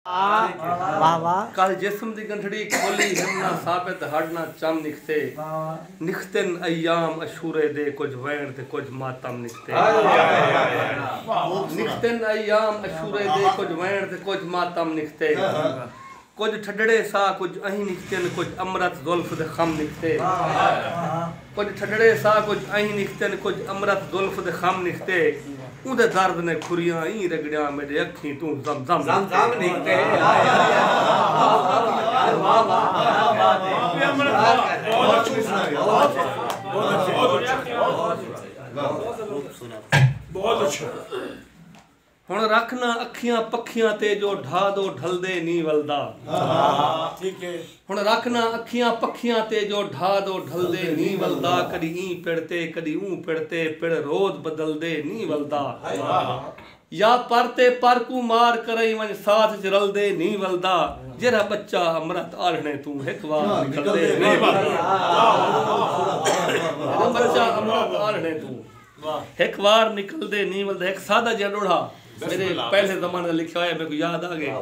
वाह वाह। कल जिस्म दी गंठड़ी खोली हिमना साबित हड़ना चम निखते निखतन अय्याम अशूरे दे कुछ वैन ते कुछ मातम निखते निखतन अय्याम अशूरे दे कुछ वैन ते कुछ मातम निखते कुछ ठडड़े सा कुछ अही निखतन कुछ अमरत जुल्फ दे खम निखते कुछ ठडड़े सा कुछ अही निखतन कुछ अमरत जुल्फ दे खम निखते उदे दर्द ने खुरियां ई रगड़िया मेरे अखी तू जम जम जम जम निकते बहुत अच्छा। हुण रखना अखियां पखियां ते जो ढा दो ढलदे नी वलदा। ठीक है। हुण रखना अखियां पखियां ते जो ढा दो ढलदे नी वलदा कदी ई पिड़ते कदी ऊ पिड़ते पिड़ रोज बदलदे नी वलदा या परते पर को मार करई वन साथ च रलदे नी वलदा जेरा बच्चा अमृत आलने तू एक बार निकलदे नी वलदा बच्चा अमृत आलने तू एक बार निकलदे नी वलदा। एक सादा जिहा डोढ़ा मेरे पहले जमाने लिखा है मेरे को याद आ गया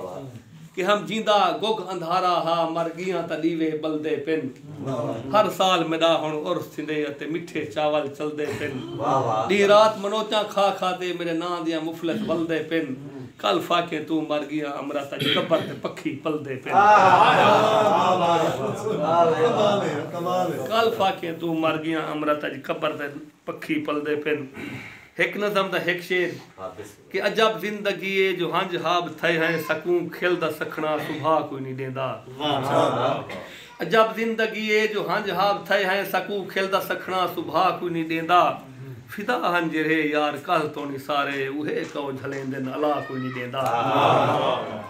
कि हम जींदा गुग अंधारा हा मर गियां त दीवे बलदे पिन हर साल मेरा हुण उर्स थिंदे अते मिठे चावल चलदे पिन दी रात मनोचा खा खाते मेरे नां दियां मुफलस बलदे पिन कल फाके तू मर गया अमृत कब्र ते पखी पलदे पिन कल फाके तू मर गया अमृत कब्र ते पखी पलदे पिन। एक नज़म दा एक शेर कि अजब जिंदगी है जो हंज हाब थे हैं सकूं खिलदा सखना सुभा कोई नहीं देंदा। अजब जिंदगी है जो हंज हाब थे हैं सकूं खिलदा सखना सुभा कोई नहीं देंदा फिदा हंजरे यार कल तो नहीं सारे उहे कौ झलेंदे अला कोई नहीं देंदा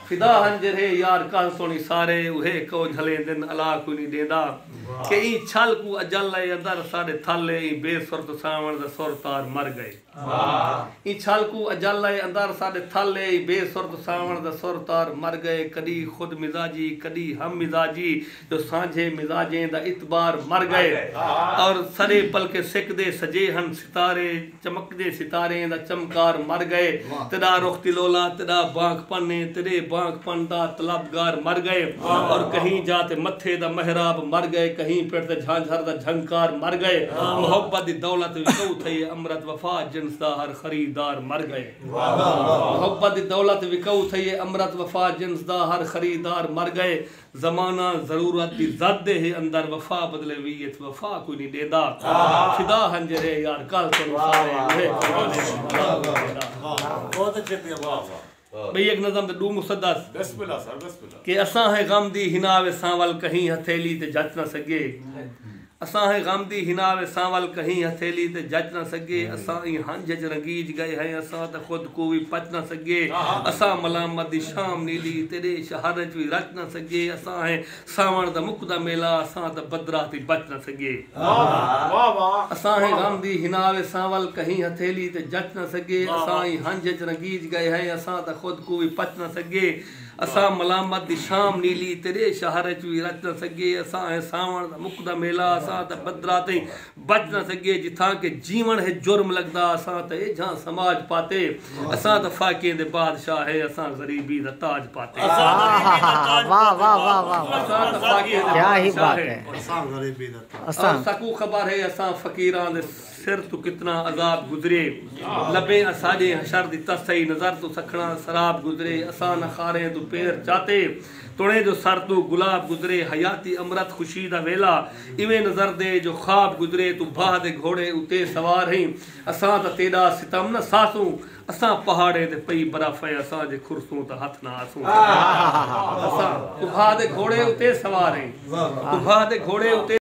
फिदा हंजरे यार कल तो नहीं सारे उहे कौ झलेंदे अला कोई नहीं देंदा के ई छल को अजल अंदर सारे थले ई बेसुरत सावण दा सुरतार मर गए ई छल को अजल अंदर सारे थले ई बेसुरत सावण दा सुरतार मर गए कदी खुद मिजाजी कदी हम मिजाजी जो सांझे मिजाजें दा इतबार मर गए और सरे पल के सिकदे सजे हन सितारे चमकदे सितारे दा चमकार मर गए तेरा रुख तिलोला तेरा बांकपन ने तेरे बांकपन दा तलबगार मर गए और कहीं जाते मथे दा महराब मर गए कहीं फिरते झांझर दा झंकार मर गए मोहब्बत दी दौलत विकऊ थई अमृत वफा जिन्स दा हर खरीदार मर गए मोहब्बत दी दौलत विकऊ थई अमृत वफा जिन्स दा हर खरीदार मर गए जमाना जरूरत दी जद है अंदर वफा बदले वीयत वफा कोई नहीं देदा फिदा हंजरे यार कल तो सारे बहुत अच्छे थे। वाह भाई एक नज़म ते दू मुसद्दस बिस्मिल्लाह सर बिस्मिल्लाह कि असां है गम दी हिनावे सांवल कहीं हथेली ते जच न सके असां है गम दी हिनावे सांवल कहीं हथेली ते जच न सके असां ई हंज च रंगीज गए हैं असां त खुद को भी पच न सके असां मलामत दी शाम नीली तेरे शहर च भी रच न सके असां है सावण दा मुकदा मेला असां त बदरा ते बच न सके असां है गम दी हिनावे सांवल कहीं हथेली ते जच न सके असां ई हंज च रंगीज गए हैं असां त खुद को भी पच न सके असां मलामत दी शाम नीली तेरे शहर च भी रच न सके असां है सावण दा मुकदा मेला असां त बदरा ते बच न सके जिथां के जीवन है जुर्म लगदा असां त एझां समाज पाते असां त फाके दे बादशाह है असां गरीबी दा ताज पाते वाह वाह वाह वाह असां त फाके क्या ही बात है। असां गरीबी दा असां सकू खबर है असां फकीरां दे सिर तो कितना अजाब गुजरे लबे असाजे हशर दी तसई नजर तो सखना शराब गुजरे असां न खारे तो पैर चाहते तुणे जो सर तो गुलाब गुजरे हयाती अमृत खुशी दा वेला इवें नजर दे जो ख्वाब गुजरे तू बाह दे घोड़े उते सवार हैं असां त तेरा सितम न सासू असां पहाड़े ते पई बर्फ है असां जे खुरसूं त हथ ना आसूं असां तू बाह दे घोड़े उते सवार हैं तू बाह दे घोड़े उते